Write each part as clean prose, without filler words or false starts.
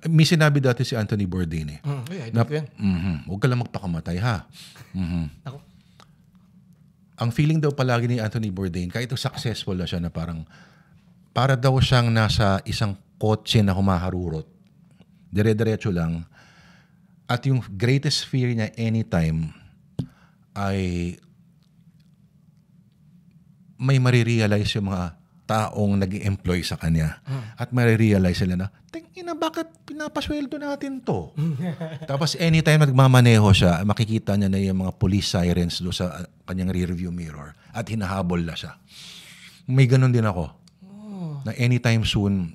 May sinabi dati si Anthony Bourdain I na, ko yan. huwag ka lang magpakamatay ha. Ako. Ang feeling daw palagi ni Anthony Bourdain, kahit successful na siya na parang, para daw siyang nasa isang kotse na humaharurot. Dire-diretso lang. At yung greatest fear niya anytime ay may marirealize yung mga taong nag-i-employ sa kanya. At marirealize sila na, tingina, bakit pinapasweldo natin to? Tapos anytime nagmamaneho siya, makikita niya na yung mga police sirens do sa kanyang rearview mirror at hinahabol na siya. May ganun din ako. Na anytime soon,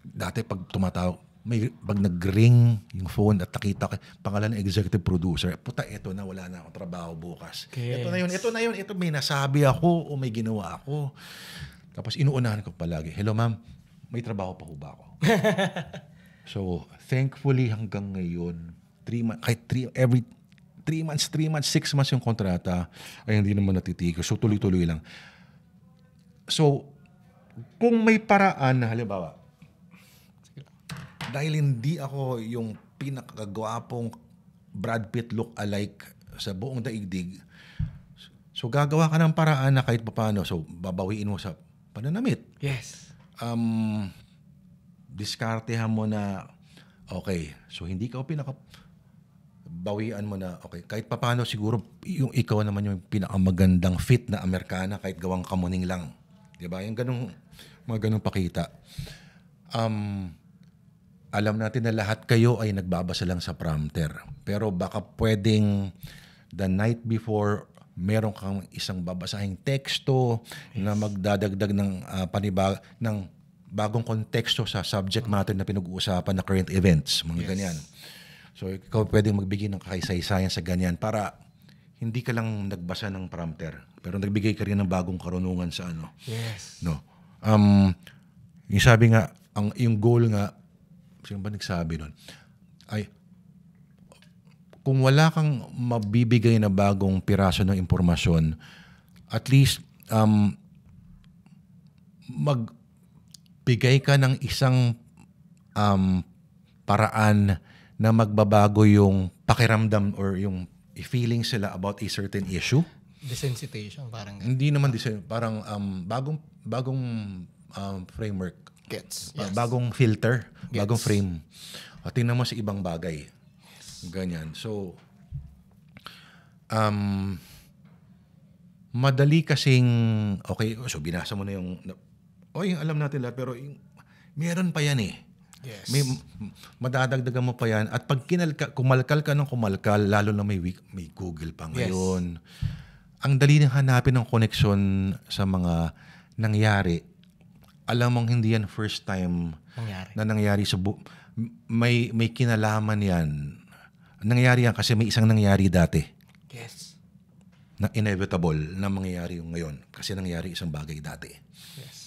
dati pag tumatawag, pag nag-ring yung phone at nakita ko, pangalan ng executive producer, puta, eto na, wala na akong trabaho bukas. Yes. Ito na yun, may nasabi ako o may ginawa ako. Tapos inuunahan ko palagi, hello ma'am, may trabaho pa ho ba ako? So, thankfully hanggang ngayon, 3 months, kahit every 3 months, 6 months yung kontrata, ay hindi naman natitigil. So, tuloy-tuloy lang. So, kung may paraan na halimbawa, dahil hindi ako yung pinakagwapong Brad Pitt look-alike sa buong daigdig, so gagawa ka ng paraan na kahit paano, so babawiin mo sa pananamit. Yes. Diskartehan mo na, okay, so hindi ka bawian mo na, okay, kahit paano siguro yung ikaw naman yung pinakamagandang fit na Amerikana kahit gawang kamuning lang. Diba? Yung mga ganung pakita. Alam natin na lahat kayo ay nagbabasa lang sa prompter. Pero baka pwedeng the night before, meron kang isang babasahing teksto na magdadagdag ng ng bagong konteksto sa subject matter na pinag-uusapan na current events, mga ganyan. So ikaw pwedeng magbigay ng kasaysayan sa ganyan para hindi ka lang nagbasa ng prompter, pero nagbigay ka rin ng bagong karunungan sa ano. Yes. No. Yung sabi nga, yung goal nga, sino ba nagsabi nun? Ay, kung wala kang mabibigay na bagong piraso ng impormasyon, at least magbigay ka ng isang paraan na magbabago yung pakiramdam or yung feeling sila about a certain issue. Desensitization, parang Hindi naman parang bagong framework. gets. Yes. Bagong filter, Gets. bagong frame. At tingnan mo sa ibang bagay. Ganyan. So, madali kasing, okay, so binasa mo na yung alam natin lahat, pero meron pa yan eh. Yes. May madadagdagan mo pa yan. At pag kumalkal ka ng kumalkal, lalo na may Google pa ngayon. Yes. Ang dali nang hanapin ng koneksyon sa mga nangyari. Alam mong hindi yan first time na nangyari sa may kinalaman yan. Nangyari yan kasi may isang nangyari dati. Yes. Na inevitable na mangyayari yung ngayon kasi nangyari isang bagay dati. Yes.